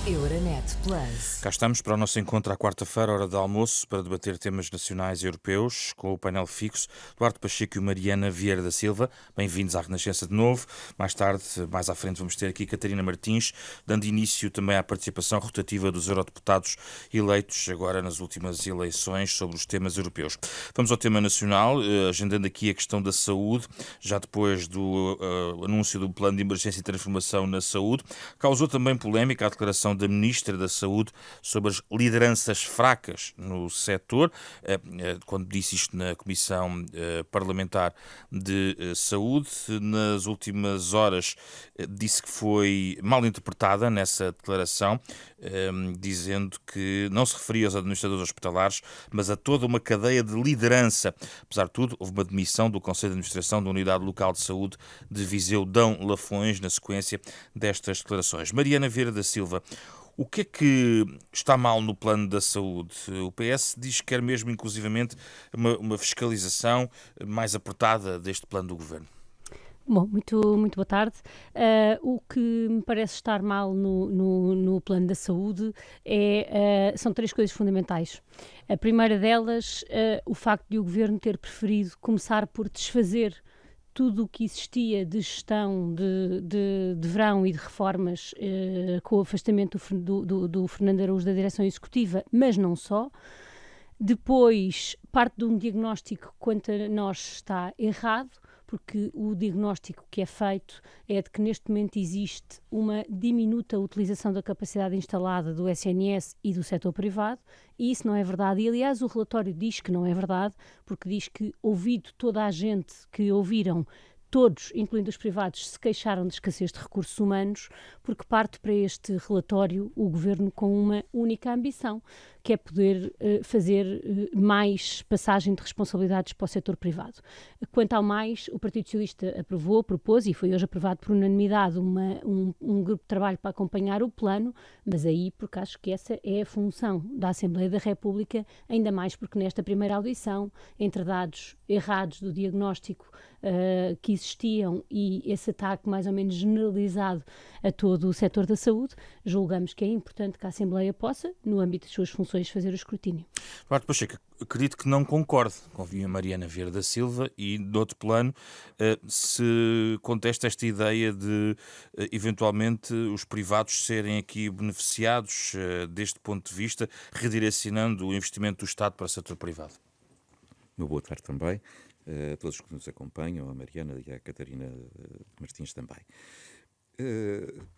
Euronet Plus. Cá estamos para o nosso encontro à quarta-feira, hora de almoço, para debater temas nacionais e europeus, com o painel fixo Duarte Pacheco e Mariana Vieira da Silva. Bem-vindos à Renascença de novo. Mais tarde, mais à frente, vamos ter aqui Catarina Martins, dando início também à participação rotativa dos eurodeputados eleitos agora nas últimas eleições sobre os temas europeus. Vamos ao tema nacional, agendando aqui a questão da saúde, já depois do anúncio do Plano de Emergência e Transformação na Saúde. Causou também polémica a declaração da Ministra da Saúde sobre as lideranças fracas no setor, quando disse isto na Comissão Parlamentar de Saúde. Nas últimas horas disse que foi mal interpretada nessa declaração, dizendo que não se referia aos administradores hospitalares, mas a toda uma cadeia de liderança. Apesar de tudo, houve uma demissão do Conselho de Administração da Unidade Local de Saúde de Viseu Dão Lafões na sequência destas declarações. Mariana Vieira da Silva, o que é que está mal no plano da saúde? O PS diz que quer mesmo, inclusivamente, uma fiscalização mais apertada deste plano do governo. Bom, muito boa tarde. O que me parece estar mal no plano da saúde são três coisas fundamentais. A primeira delas, o facto de o governo ter preferido começar por desfazer tudo o que existia de gestão de verão e de reformas com o afastamento do Fernando Araújo da direção executiva, mas não só. Depois, parte de um diagnóstico quanto a nós está errado, porque o diagnóstico que é feito é de que neste momento existe uma diminuta utilização da capacidade instalada do SNS e do setor privado, e isso não é verdade. E, aliás, o relatório diz que não é verdade, porque diz que, ouvido toda a gente que ouviram, todos, incluindo os privados, se queixaram de escassez de recursos humanos, porque parte para este relatório o Governo com uma única ambição, que é poder fazer mais passagem de responsabilidades para o setor privado. Quanto ao mais, o Partido Socialista propôs, e foi hoje aprovado por unanimidade, um grupo de trabalho para acompanhar o plano, mas aí, porque acho que essa é a função da Assembleia da República, ainda mais porque nesta primeira audição, entre dados errados do diagnóstico que existiam e esse ataque mais ou menos generalizado a todo o setor da saúde, julgamos que é importante que a Assembleia possa, no âmbito das suas funções, fazer o escrutínio. Duarte Pacheco, acredito que não concorde com a Mariana Vieira da Silva e, de outro plano, se contesta esta ideia de, eventualmente, os privados serem aqui beneficiados deste ponto de vista, redirecionando o investimento do Estado para o setor privado. Uma boa tarde também a todos que nos acompanham, a Mariana e a Catarina Martins também.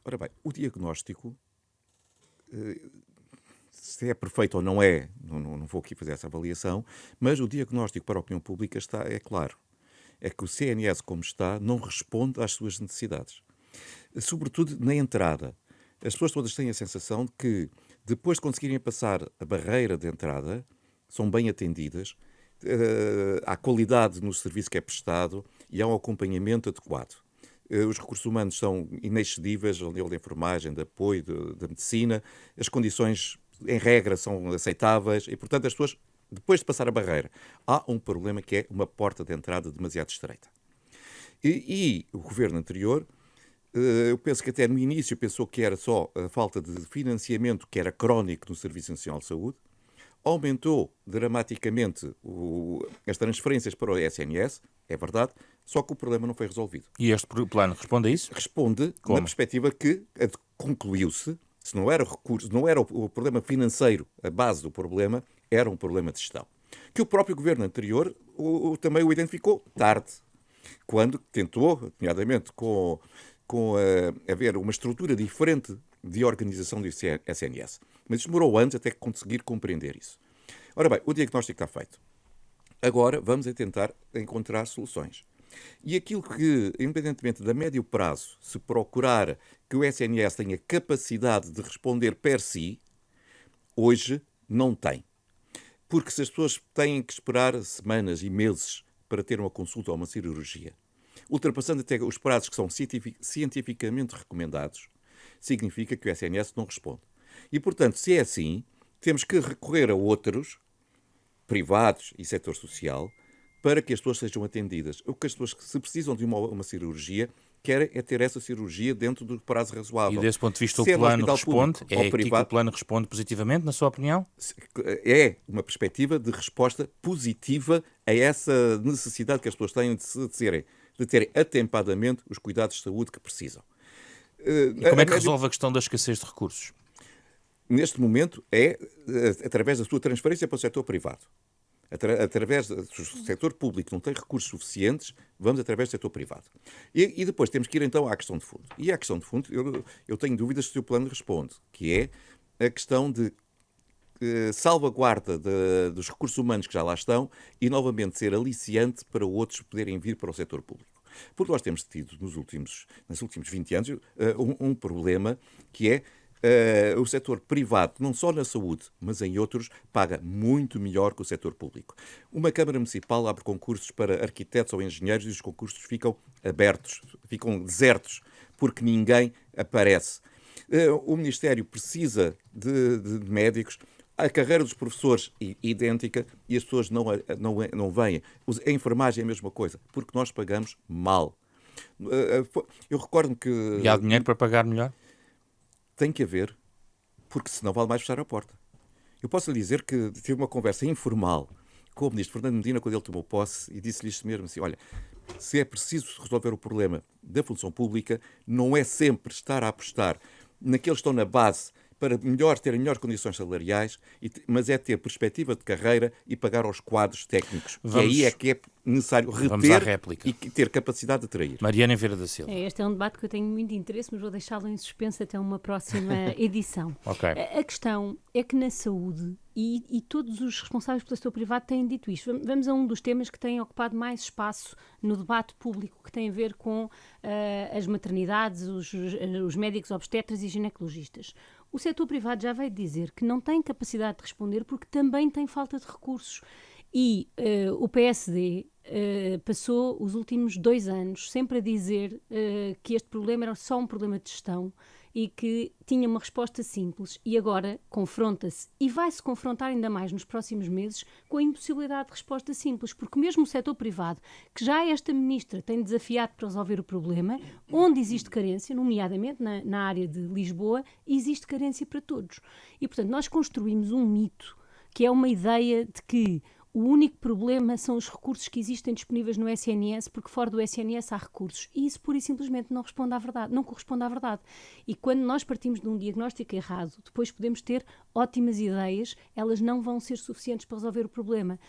Ora bem, o diagnóstico, se é perfeito ou não é, não vou aqui fazer essa avaliação, mas o diagnóstico para a opinião pública é claro. É que o CNS, como está, não responde às suas necessidades. Sobretudo na entrada. As pessoas todas têm a sensação de que, depois de conseguirem passar a barreira de entrada, são bem atendidas, há qualidade no serviço que é prestado e há um acompanhamento adequado. Os recursos humanos são inexcedíveis, ao nível da enfermagem, de apoio, da medicina, as condições, em regra, são aceitáveis e, portanto, as pessoas, depois de passar a barreira, há um problema que é uma porta de entrada demasiado estreita. E o governo anterior, eu penso que até no início pensou que era só a falta de financiamento que era crónico no Serviço Nacional de Saúde, aumentou dramaticamente as transferências para o SNS, é verdade, só que o problema não foi resolvido. E este plano responde a isso? Responde na perspectiva que concluiu-se, se não era recurso, não era o problema financeiro a base do problema, era um problema de gestão. Que o próprio governo anterior também o identificou tarde, quando tentou, nomeadamente com haver uma estrutura diferente de organização do SNS. Mas demorou anos até conseguir compreender isso. Ora bem, o diagnóstico está feito. Agora vamos tentar encontrar soluções. E aquilo que, independentemente da médio prazo, se procurar que o SNS tenha capacidade de responder per si, hoje não tem. Porque se as pessoas têm que esperar semanas e meses para ter uma consulta ou uma cirurgia, ultrapassando até os prazos que são cientificamente recomendados, significa que o SNS não responde. E, portanto, se é assim, temos que recorrer a outros, privados e setor social, para que as pessoas sejam atendidas. O que as pessoas, se precisam de uma cirurgia, querem é ter essa cirurgia dentro do prazo razoável. E desse ponto de vista Se o plano no hospital responde? público É ou aqui que o privado, plano responde positivamente, na sua opinião? é uma perspectiva de resposta positiva a essa necessidade que as pessoas têm de terem atempadamente os cuidados de saúde que precisam. E como é que resolve a questão da escassez de recursos? Neste momento é através da sua transferência para o setor privado. Através do setor público não tem recursos suficientes, vamos através do setor privado. E depois temos que ir então à questão de fundo. E à questão de fundo, eu tenho dúvidas se o plano responde, que é a questão de salvaguarda dos recursos humanos que já lá estão e novamente ser aliciante para outros poderem vir para o setor público. Porque nós temos tido nos últimos 20 anos um problema que é o setor privado, não só na saúde, mas em outros, paga muito melhor que o setor público. Uma Câmara Municipal abre concursos para arquitetos ou engenheiros e os concursos ficam abertos, ficam desertos, porque ninguém aparece. O Ministério precisa de médicos, a carreira dos professores é idêntica e as pessoas não vêm. A enfermagem é a mesma coisa, porque nós pagamos mal. Eu recordo que... E há dinheiro para pagar melhor? Tem que haver, porque senão vale mais fechar a porta. Eu posso lhe dizer que tive uma conversa informal com o ministro Fernando Medina quando ele tomou posse e disse-lhe isto mesmo assim, olha, se é preciso resolver o problema da função pública, não é sempre estar a apostar naqueles que estão na base para terem melhores condições salariais, mas é ter perspectiva de carreira e pagar aos quadros técnicos. E aí é que é necessário reter e ter capacidade de atrair. Mariana Vieira da Silva. Este é um debate que eu tenho muito interesse, mas vou deixá-lo em suspenso até uma próxima edição. Okay. A questão é que na saúde, e todos os responsáveis pelo setor privado têm dito isto, vamos a um dos temas que tem ocupado mais espaço no debate público, que tem a ver com as maternidades, os médicos obstetras e ginecologistas. O setor privado já veio dizer que não tem capacidade de responder porque também tem falta de recursos. E o PSD passou os últimos 2 anos sempre a dizer que este problema era só um problema de gestão e que tinha uma resposta simples, e agora confronta-se e vai-se confrontar ainda mais nos próximos meses com a impossibilidade de resposta simples, porque mesmo o setor privado, que já esta ministra tem desafiado para resolver o problema, onde existe carência, nomeadamente na área de Lisboa, existe carência para todos. E, portanto, nós construímos um mito, que é uma ideia de que o único problema são os recursos que existem disponíveis no SNS, porque fora do SNS há recursos. E isso, pura e simplesmente, não corresponde à verdade. E quando nós partimos de um diagnóstico errado, depois podemos ter ótimas ideias, elas não vão ser suficientes para resolver o problema.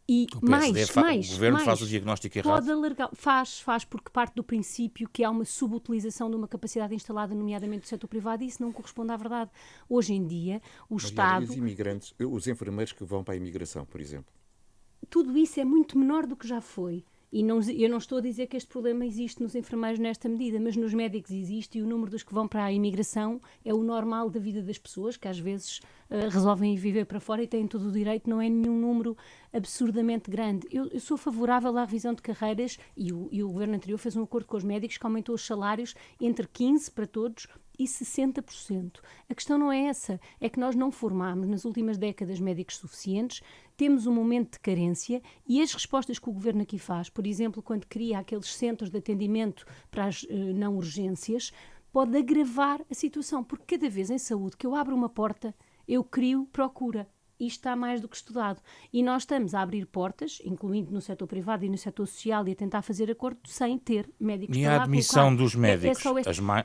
E o governo faz o diagnóstico errado? Pode alargar, faz porque parte do princípio que há uma subutilização de uma capacidade instalada, nomeadamente do setor privado, e isso não corresponde à verdade. Hoje em dia, o Estado... E os imigrantes, os enfermeiros que vão para a imigração, por exemplo? Tudo isso é muito menor do que já foi. E eu não estou a dizer que este problema existe nos enfermeiros nesta medida, mas nos médicos existe, e o número dos que vão para a imigração é o normal da vida das pessoas, que às vezes resolvem ir viver para fora e têm todo o direito, não é nenhum número absurdamente grande. Eu sou favorável à revisão de carreiras e o governo anterior fez um acordo com os médicos que aumentou os salários entre 15% para todos e 60%. A questão não é essa, é que nós não formámos nas últimas décadas médicos suficientes, temos um momento de carência e as respostas que o governo aqui faz, por exemplo, quando cria aqueles centros de atendimento para as não urgências, pode agravar a situação, porque cada vez em saúde que eu abro uma porta, eu crio procura. Isto está mais do que estudado. E nós estamos a abrir portas, incluindo no setor privado e no setor social, e a tentar fazer acordo sem ter médicos para lá. E a admissão dos médicos,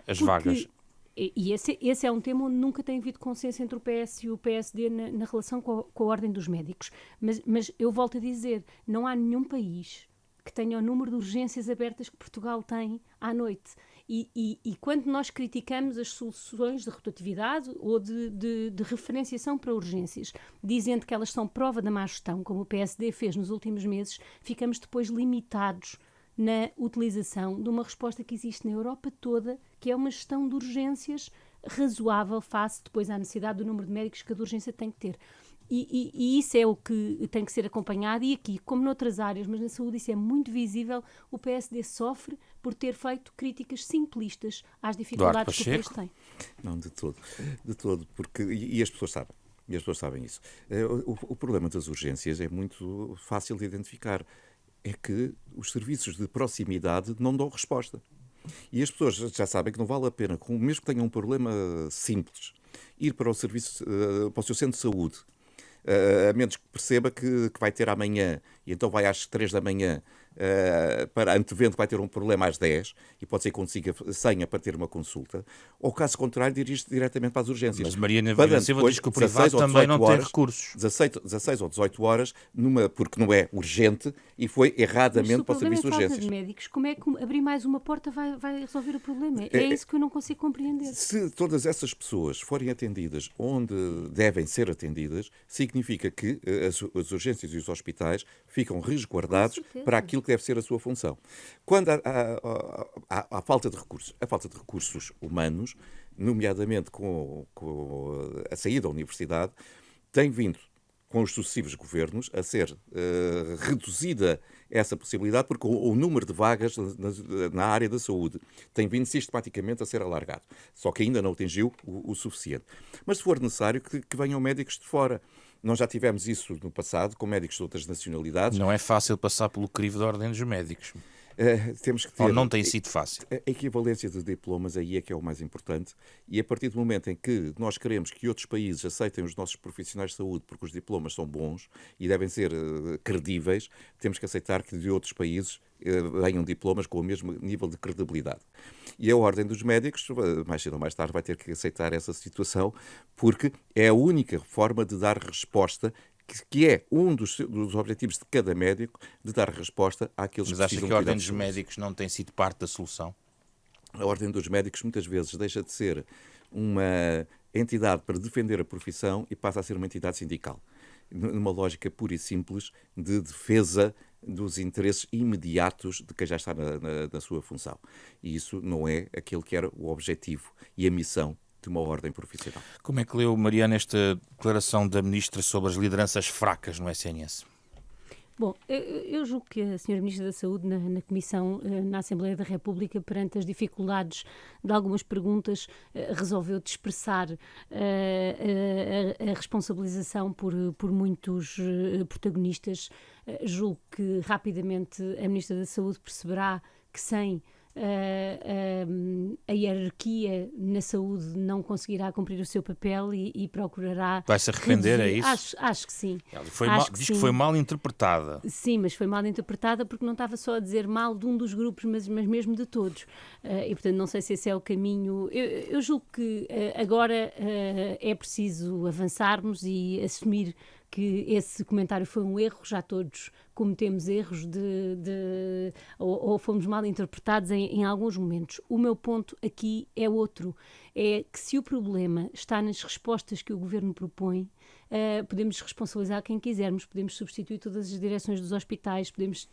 as vagas? E esse é um tema onde nunca tem havido consenso entre o PS e o PSD na relação com a ordem dos médicos. Mas eu volto a dizer, não há nenhum país que tenha o número de urgências abertas que Portugal tem à noite. E quando nós criticamos as soluções de rotatividade ou de referenciação para urgências, dizendo que elas são prova da má gestão, como o PSD fez nos últimos meses, ficamos depois limitados na utilização de uma resposta que existe na Europa toda, que é uma gestão de urgências razoável face depois à necessidade do número de médicos que a de urgência tem que ter. E isso é o que tem que ser acompanhado, e aqui, como noutras áreas, mas na saúde isso é muito visível, o PSD sofre por ter feito críticas simplistas às dificuldades que o país tem. Não, de todo, porque, e as pessoas sabem. E as pessoas sabem isso. O problema das urgências é muito fácil de identificar. É que os serviços de proximidade não dão resposta. E as pessoas já sabem que não vale a pena, mesmo que tenham um problema simples, ir para o serviço, para o seu centro de saúde, a menos que perceba que vai ter amanhã, e então vai às 3 da manhã, para antevendo que vai ter um problema às 10, e pode ser que consiga senha para ter uma consulta, ou caso contrário, dirige-se diretamente para as urgências. Mas Mariana Vieira da Silva diz que o privado também não tem recursos. 16 ou 18 horas, porque não é urgente, e foi erradamente para o serviço de urgências. De médicos, como é que abrir mais uma porta vai resolver o problema? É isso que eu não consigo compreender. Se todas essas pessoas forem atendidas onde devem ser atendidas, significa que as urgências e os hospitais ficam resguardados para aquilo que deve ser a sua função. Quando há falta de recursos, a falta de recursos humanos, nomeadamente com a saída da universidade, tem vindo com os sucessivos governos a ser reduzida essa possibilidade, porque o número de vagas na área da saúde tem vindo sistematicamente a ser alargado. Só que ainda não atingiu o suficiente. Mas se for necessário, que venham médicos de fora. Nós já tivemos isso no passado, com médicos de outras nacionalidades. Não é fácil passar pelo crivo da Ordem dos Médicos. Temos que ter, ou não tem sido fácil. A equivalência de diplomas aí é que é o mais importante, e a partir do momento em que nós queremos que outros países aceitem os nossos profissionais de saúde porque os diplomas são bons e devem ser credíveis, temos que aceitar que de outros países venham diplomas com o mesmo nível de credibilidade. E a Ordem dos Médicos, mais cedo ou mais tarde, vai ter que aceitar essa situação, porque é a única forma de dar resposta, que é um dos objetivos de cada médico, de dar resposta àqueles que precisam de cuidados. Mas acha que a Ordem dos Médicos não tem sido parte da solução? A Ordem dos Médicos muitas vezes deixa de ser uma entidade para defender a profissão e passa a ser uma entidade sindical, numa lógica pura e simples de defesa dos interesses imediatos de quem já está na sua função. E isso não é aquele que era o objetivo e a missão de uma ordem profissional. Como é que leu, Mariana, esta declaração da Ministra sobre as lideranças fracas no SNS? Bom, eu julgo que a Sra. Ministra da Saúde, na Comissão, na Assembleia da República, perante as dificuldades de algumas perguntas, resolveu dispersar a responsabilização por muitos protagonistas. Julgo que rapidamente a Ministra da Saúde perceberá que sem a hierarquia na saúde não conseguirá cumprir o seu papel e procurará... Vai-se arrepender, reduzir. É isso? Acho que sim. Diz que foi mal interpretada. Sim, mas foi mal interpretada porque não estava só a dizer mal de um dos grupos, mas mesmo de todos. E, portanto, não sei se esse é o caminho. Eu julgo que agora é preciso avançarmos e assumir que esse comentário foi um erro. Já todos cometemos erros ou fomos mal interpretados em alguns momentos. O meu ponto aqui é outro. É que se o problema está nas respostas que o Governo propõe, podemos responsabilizar quem quisermos, podemos substituir todas as direções dos hospitais, podemos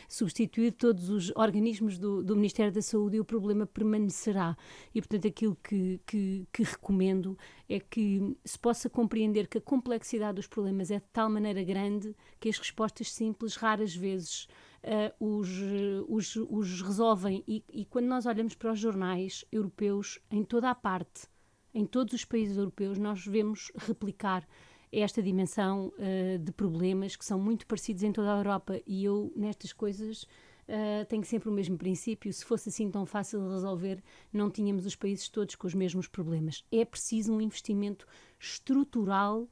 substituir todos os organismos do Ministério da Saúde e o problema permanecerá. E, portanto, aquilo que recomendo é que se possa compreender que a complexidade dos problemas é de tal maneira grande que as respostas simples raras vezes os resolvem. E quando nós olhamos para os jornais europeus, em toda a parte, em todos os países europeus, nós vemos replicar esta dimensão de problemas que são muito parecidos em toda a Europa. E eu, nestas coisas, tenho sempre o mesmo princípio. Se fosse assim tão fácil de resolver, não tínhamos os países todos com os mesmos problemas. É preciso um investimento estrutural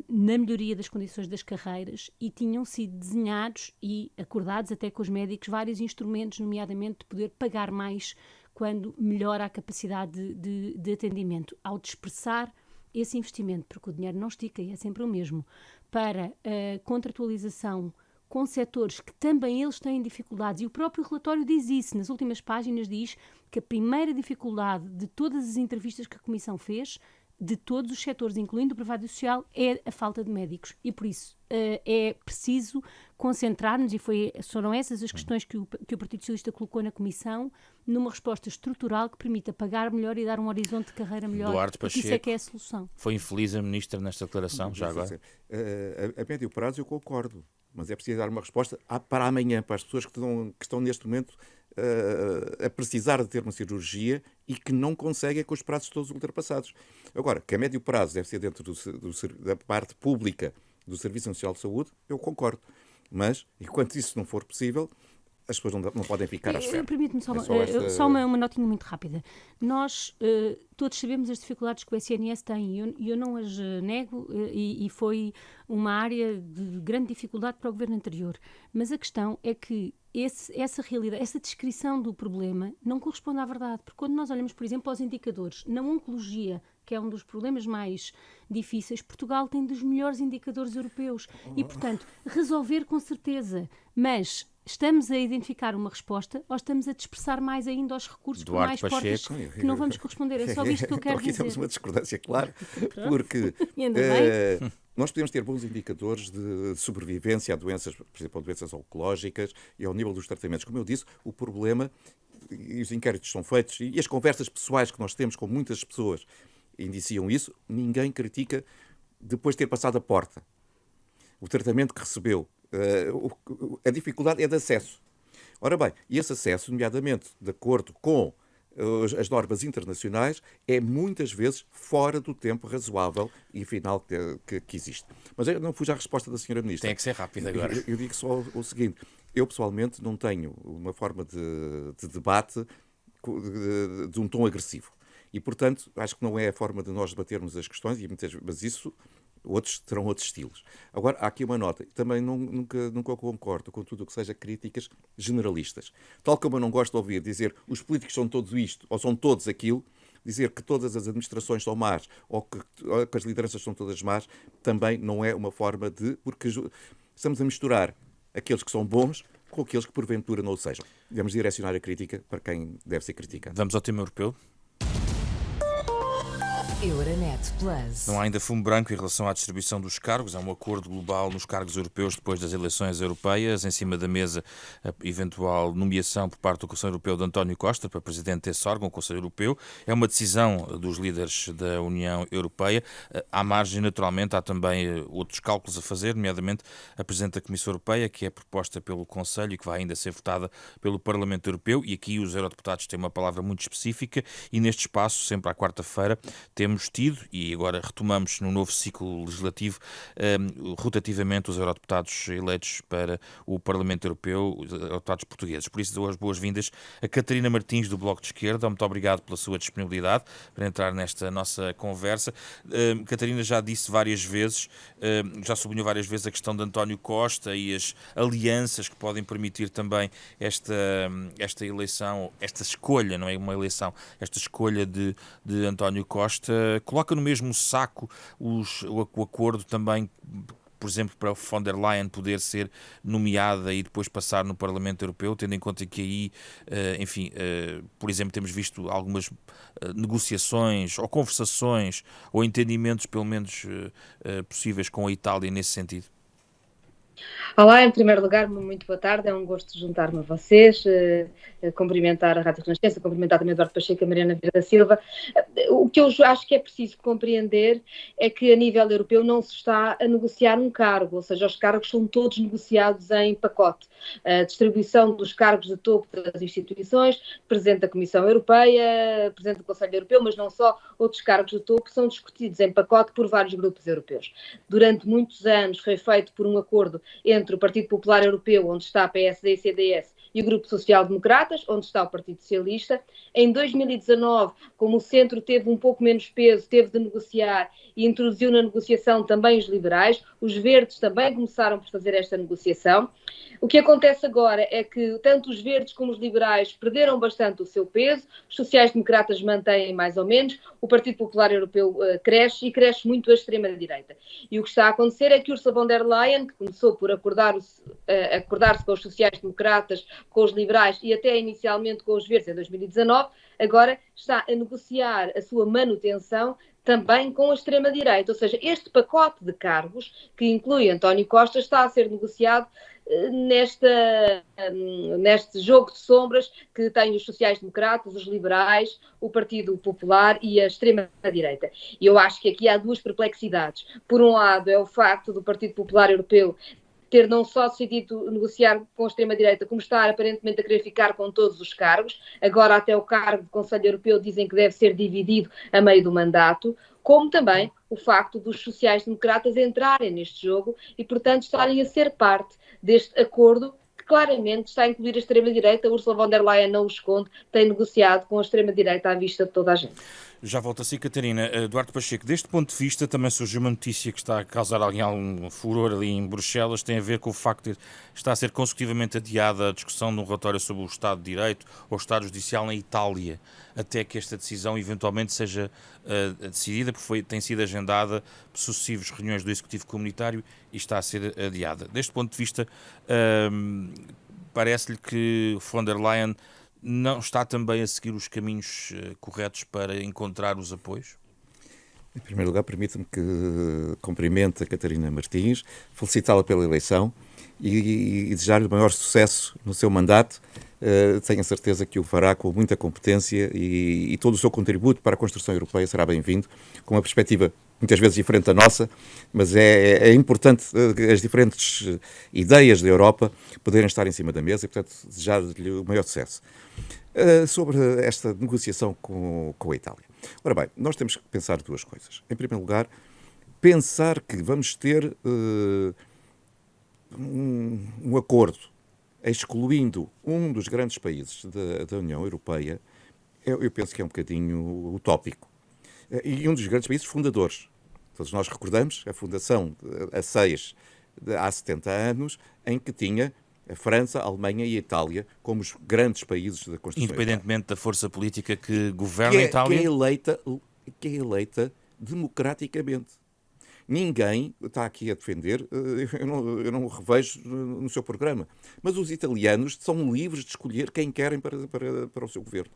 na melhoria das condições das carreiras, e tinham sido desenhados e acordados até com os médicos vários instrumentos, nomeadamente de poder pagar mais quando melhora a capacidade de atendimento. Ao dispersar esse investimento, porque o dinheiro não estica e é sempre o mesmo, para a contratualização com setores que também eles têm dificuldades, e o próprio relatório diz isso, nas últimas páginas diz que a primeira dificuldade de todas as entrevistas que a Comissão fez, de todos os setores, incluindo o privado e o social, é a falta de médicos. E por isso é preciso concentrar-nos, e foram essas as questões que o Partido Socialista colocou na Comissão, numa resposta estrutural que permita pagar melhor e dar um horizonte de carreira melhor. Duarte Pacheco, isso é que é a solução. Foi infeliz a Ministra nesta declaração, já agora? A médio prazo eu concordo, mas é preciso dar uma resposta para amanhã, para as pessoas que estão neste momento a precisar de ter uma cirurgia e que não conseguem com os prazos todos ultrapassados. Agora, que a médio prazo deve ser dentro da parte pública do Serviço Nacional de Saúde, eu concordo. Mas, enquanto isso não for possível, as pessoas não podem ficar à espera. Permite-me só, esta... só uma notinha muito rápida. Nós todos sabemos as dificuldades que o SNS tem e eu não as nego e foi uma área de grande dificuldade para o governo anterior. Mas a questão é que essa realidade, essa descrição do problema não corresponde à verdade. Porque quando nós olhamos, por exemplo, aos indicadores, na oncologia, que é um dos problemas mais difíceis, Portugal tem dos melhores indicadores europeus. E, portanto, resolver com certeza, mas estamos a identificar uma resposta ou estamos a dispersar mais ainda os recursos por mais portas que não vamos corresponder? É só isto que eu quero aqui dizer. Temos uma discordância, claro, porque nós podemos ter bons indicadores de sobrevivência a doenças, por exemplo, a doenças oncológicas e ao nível dos tratamentos. Como eu disse, o problema, e os inquéritos são feitos, e as conversas pessoais que nós temos com muitas pessoas indiciam isso, ninguém critica depois de ter passado a porta. O tratamento que recebeu, a dificuldade é de acesso. Ora bem, e esse acesso, nomeadamente de acordo com as normas internacionais, é muitas vezes fora do tempo razoável e final que existe. Mas eu não fujo à resposta da Sra. Ministra. Tem que ser rápido agora. Eu digo só o seguinte, eu pessoalmente não tenho uma forma de debate de um tom agressivo. E, portanto, acho que não é a forma de nós debatermos as questões, mas isso outros terão outros estilos. Agora, há aqui uma nota. Também nunca concordo com tudo o que seja críticas generalistas. Tal como eu não gosto de ouvir dizer os políticos são todos isto ou são todos aquilo, dizer que todas as administrações são más ou que as lideranças são todas más, também não é uma forma de... Porque estamos a misturar aqueles que são bons com aqueles que porventura não o sejam. Devemos direcionar a crítica para quem deve ser criticado. Vamos ao tema europeu. Euronet Plus. Não há ainda fumo branco em relação à distribuição dos cargos. Há um acordo global nos cargos europeus depois das eleições europeias. Em cima da mesa, a eventual nomeação por parte do Conselho Europeu de António Costa para presidente desse órgão, o Conselho Europeu. É uma decisão dos líderes da União Europeia. À margem, naturalmente, há também outros cálculos a fazer, nomeadamente a presidente da Comissão Europeia, que é proposta pelo Conselho e que vai ainda ser votada pelo Parlamento Europeu. E aqui os eurodeputados têm uma palavra muito específica e neste espaço, sempre à quarta-feira, temos tido, e agora retomamos no novo ciclo legislativo, rotativamente os eurodeputados eleitos para o Parlamento Europeu, os eurodeputados portugueses. Por isso dou as boas-vindas a Catarina Martins, do Bloco de Esquerda. Muito obrigado pela sua disponibilidade para entrar nesta nossa conversa. Catarina já disse várias vezes, já sublinhou várias vezes a questão de António Costa e as alianças que podem permitir também esta eleição, esta escolha, não é uma eleição, esta escolha de António Costa. Coloca no mesmo saco o acordo também, por exemplo, para von der Leyen poder ser nomeada e depois passar no Parlamento Europeu, tendo em conta que aí, por exemplo, temos visto algumas negociações ou conversações ou entendimentos, pelo menos, possíveis com a Itália nesse sentido. Olá, em primeiro lugar, muito boa tarde, é um gosto juntar-me a vocês, cumprimentar a Rádio Renascença, cumprimentar também a Eduardo Pacheco e a Mariana Vieira da Silva. O que eu acho que é preciso compreender é que a nível europeu não se está a negociar um cargo, ou seja, os cargos são todos negociados em pacote. A distribuição dos cargos de topo das instituições, Presidente da Comissão Europeia, Presidente do Conselho Europeu, mas não só, outros cargos de topo são discutidos em pacote por vários grupos europeus. Durante muitos anos foi feito por um acordo entre o Partido Popular Europeu, onde está a PSD e CDS, e o Grupo Social Democratas, onde está o Partido Socialista. Em 2019, como o centro teve um pouco menos peso, teve de negociar e introduziu na negociação também os liberais. Os verdes também começaram por fazer esta negociação. O que acontece agora é que tanto os verdes como os liberais perderam bastante o seu peso, os sociais-democratas mantêm mais ou menos, o Partido Popular Europeu cresce e cresce muito a extrema-direita. E o que está a acontecer é que Ursula von der Leyen, que começou por acordar-se com os sociais-democratas, com os liberais e até inicialmente com os verdes em 2019, agora está a negociar a sua manutenção também com a extrema-direita. Ou seja, este pacote de cargos, que inclui António Costa, está a ser negociado neste jogo de sombras que tem os sociais-democratas, os liberais, o Partido Popular e a extrema-direita. E eu acho que aqui há duas perplexidades. Por um lado é o facto do Partido Popular Europeu ter não só decidido negociar com a extrema-direita, como estar aparentemente a querer ficar com todos os cargos. Agora até o cargo de Conselho Europeu dizem que deve ser dividido a meio do mandato, como também o facto dos sociais-democratas entrarem neste jogo e, portanto, estarem a ser parte deste acordo claramente está a incluir a extrema-direita. Ursula von der Leyen não o esconde, tem negociado com a extrema-direita à vista de toda a gente. Já volto a si, Catarina. Duarte Pacheco, deste ponto de vista também surgiu uma notícia que está a causar algum furor ali em Bruxelas, tem a ver com o facto de estar a ser consecutivamente adiada a discussão de um relatório sobre o Estado de Direito ou o Estado Judicial na Itália, até que esta decisão eventualmente seja decidida, porque tem sido agendada por sucessivas reuniões do Executivo Comunitário e está a ser adiada. Deste ponto de vista, parece-lhe que von der Leyen não está também a seguir os caminhos corretos para encontrar os apoios? Em primeiro lugar, permita-me que cumprimente a Catarina Martins, felicitá-la pela eleição e desejar-lhe o maior sucesso no seu mandato. Tenho a certeza que o fará com muita competência e todo o seu contributo para a construção europeia será bem-vindo, com uma perspectiva muitas vezes diferente da nossa, mas é importante as diferentes ideias da Europa poderem estar em cima da mesa e, portanto, desejar-lhe o maior sucesso. Sobre esta negociação com a Itália. Ora bem, nós temos que pensar duas coisas. Em primeiro lugar, pensar que vamos ter um acordo excluindo um dos grandes países da União Europeia, eu penso que é um bocadinho utópico. E um dos grandes países fundadores. Todos nós recordamos a fundação a 6 há 70 anos, em que tinha a França, a Alemanha e a Itália como os grandes países da Constituição. Independentemente da força política que governa a Itália? Que é eleita democraticamente. Ninguém está aqui a defender, eu não o revejo no seu programa, mas os italianos são livres de escolher quem querem para o seu governo.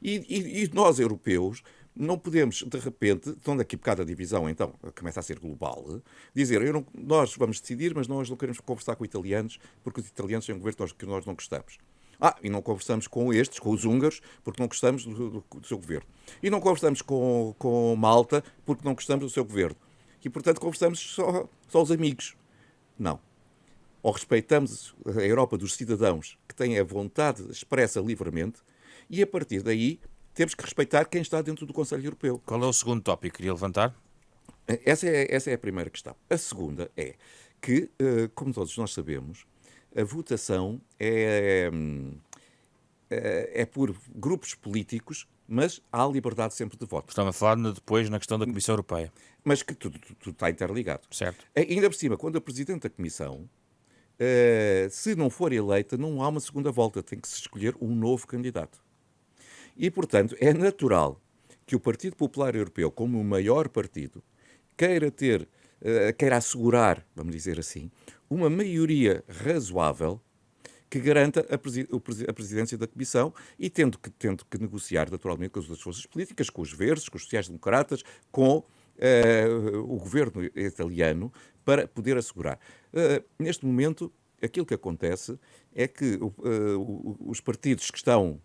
E nós, europeus, não podemos, de repente, estando aqui por causa da divisão, então, começa a ser global, dizer, nós vamos decidir, mas nós não queremos conversar com italianos, porque os italianos têm um governo que nós não gostamos. E não conversamos com os húngaros, porque não gostamos do seu governo. E não conversamos com Malta, porque não gostamos do seu governo. E, portanto, conversamos só os amigos. Não. Ou respeitamos a Europa dos cidadãos, que têm a vontade expressa livremente, e, a partir daí, temos que respeitar quem está dentro do Conselho Europeu. Qual é o segundo tópico que queria levantar? Essa é a primeira questão. A segunda é que, como todos nós sabemos, a votação é por grupos políticos, mas há liberdade sempre de voto. Estamos a falar depois na questão da Comissão Europeia. Mas que tudo está interligado. Certo. Ainda por cima, quando a Presidente da Comissão, se não for eleita, não há uma segunda volta, tem que se escolher um novo candidato. E, portanto, é natural que o Partido Popular Europeu, como o maior partido, queira assegurar, vamos dizer assim, uma maioria razoável que garanta a presidência da Comissão e tendo que negociar naturalmente com as outras forças políticas, com os verdes, com os sociais-democratas, com o governo italiano, para poder assegurar. Neste momento, aquilo que acontece é que os partidos que estão,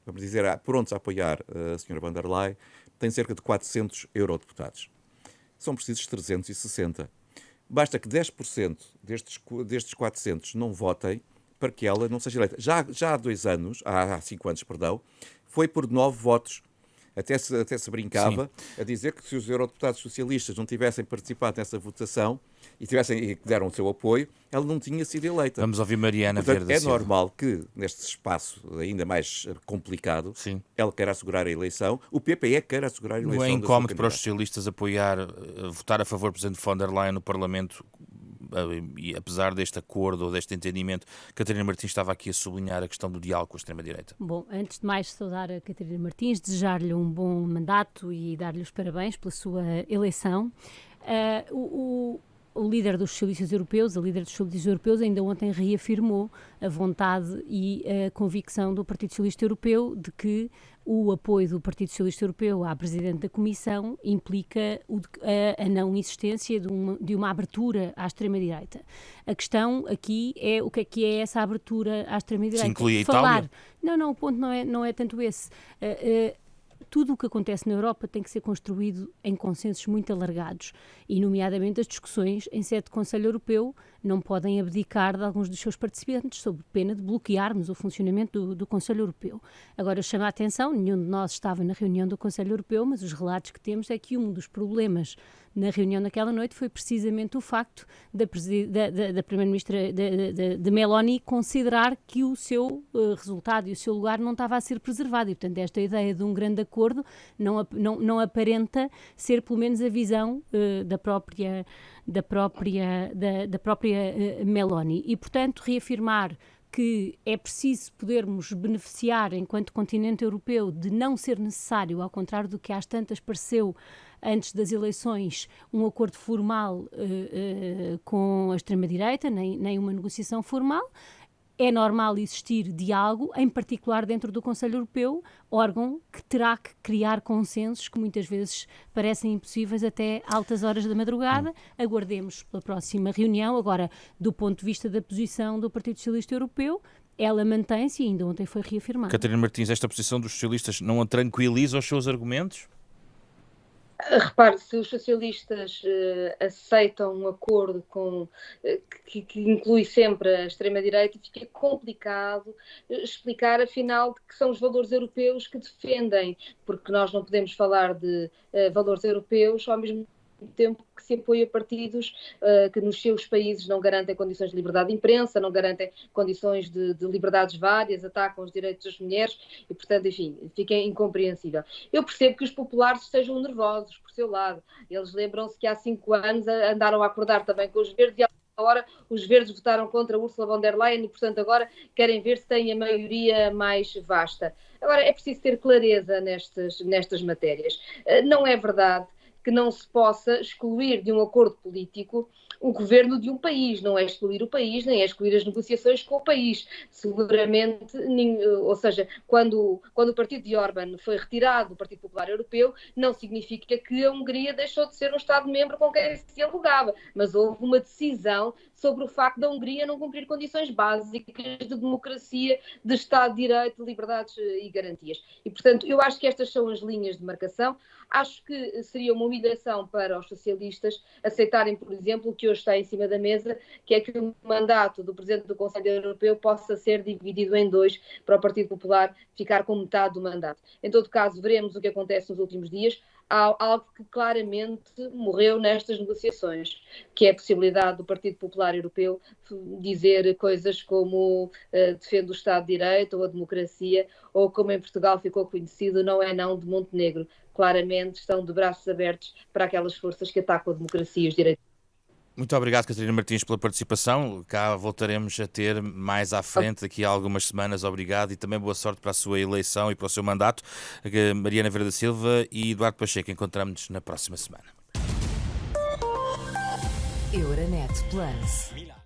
vamos dizer, prontos a apoiar a Sra. Von der Leyen, têm cerca de 400 eurodeputados. São precisos 360. Basta que 10% destes 400 não votem para que ela não seja eleita. Já há 2 anos, há 5 anos, perdão, foi por 9 votos. Até se brincava a dizer que se os eurodeputados socialistas não tivessem participado nessa votação e deram o seu apoio, ela não tinha sido eleita. Vamos ouvir Mariana Verde. É normal que, neste espaço ainda mais complicado, ela queira assegurar a eleição, o PPE quer assegurar a eleição. Não é incómodo para os socialistas votar a favor do Presidente von der Leyen no Parlamento, e apesar deste acordo ou deste entendimento, Catarina Martins estava aqui a sublinhar a questão do diálogo com a extrema-direita. Bom, antes de mais saudar a Catarina Martins, desejar-lhe um bom mandato e dar-lhe os parabéns pela sua eleição. O líder dos socialistas europeus, a líder dos socialistas europeus, ainda ontem reafirmou a vontade e a convicção do Partido Socialista Europeu de que o apoio do Partido Socialista Europeu à Presidente da Comissão implica a não existência de uma abertura à extrema-direita. A questão aqui é o que é essa abertura à extrema-direita. Se inclui a Itália? Não, o ponto não é tanto esse. Tudo o que acontece na Europa tem que ser construído em consensos muito alargados e, nomeadamente, as discussões em sede de Conselho Europeu não podem abdicar de alguns dos seus participantes, sob pena de bloquearmos o funcionamento do Conselho Europeu. Agora, eu chamo a atenção, nenhum de nós estava na reunião do Conselho Europeu, mas os relatos que temos é que um dos problemas na reunião daquela noite foi precisamente o facto da Primeira-Ministra de Meloni considerar que o seu resultado e o seu lugar não estava a ser preservado e, portanto, esta ideia de um grande acordo não aparenta ser, pelo menos, a visão da própria Meloni. E, portanto, reafirmar que é preciso podermos beneficiar, enquanto continente europeu, de não ser necessário, ao contrário do que às tantas pareceu antes das eleições, um acordo formal com a extrema-direita, nem uma negociação formal. É normal existir diálogo, em particular dentro do Conselho Europeu, órgão que terá que criar consensos que muitas vezes parecem impossíveis até altas horas da madrugada. Aguardemos pela próxima reunião. Agora, do ponto de vista da posição do Partido Socialista Europeu, ela mantém-se e ainda ontem foi reafirmada. Catarina Martins, esta posição dos socialistas não a tranquiliza os seus argumentos? Repare, se os socialistas aceitam um acordo que inclui sempre a extrema-direita, fica complicado explicar, afinal, que são os valores europeus que defendem, porque nós não podemos falar de valores europeus ao mesmo tempo que se apoia partidos que nos seus países não garantem condições de liberdade de imprensa, não garantem condições de liberdades várias, atacam os direitos das mulheres e, portanto, enfim, fica incompreensível. Eu percebo que os populares estejam nervosos por seu lado. Eles lembram-se que há 5 anos andaram a acordar também com os verdes e agora os verdes votaram contra Ursula von der Leyen e, portanto, agora querem ver se têm a maioria mais vasta. Agora, é preciso ter clareza nestas matérias. Não é verdade que não se possa excluir de um acordo político o governo de um país. Não é excluir o país, nem é excluir as negociações com o país. Seguramente, ou seja, quando o partido de Orbán foi retirado do Partido Popular Europeu, não significa que a Hungria deixou de ser um Estado-membro com quem se dialogava, mas houve uma decisão sobre o facto da Hungria não cumprir condições básicas de democracia, de Estado de Direito, de liberdades e garantias. E, portanto, eu acho que estas são as linhas de marcação. Acho que seria uma humilhação para os socialistas aceitarem, por exemplo, o que hoje está em cima da mesa, que é que o mandato do Presidente do Conselho Europeu possa ser dividido em 2 para o Partido Popular ficar com metade do mandato. Em todo caso, veremos o que acontece nos últimos dias. Há algo que claramente morreu nestas negociações, que é a possibilidade do Partido Popular Europeu dizer coisas como defende o Estado de Direito ou a democracia, ou como em Portugal ficou conhecido, não é não de Montenegro. Claramente estão de braços abertos para aquelas forças que atacam a democracia e os direitos. Muito obrigado, Catarina Martins, pela participação. Cá voltaremos a ter mais à frente, daqui a algumas semanas. Obrigado e também boa sorte para a sua eleição e para o seu mandato. Mariana Vieira da Silva e Eduardo Pacheco, encontramos-nos na próxima semana. Euronet Plus.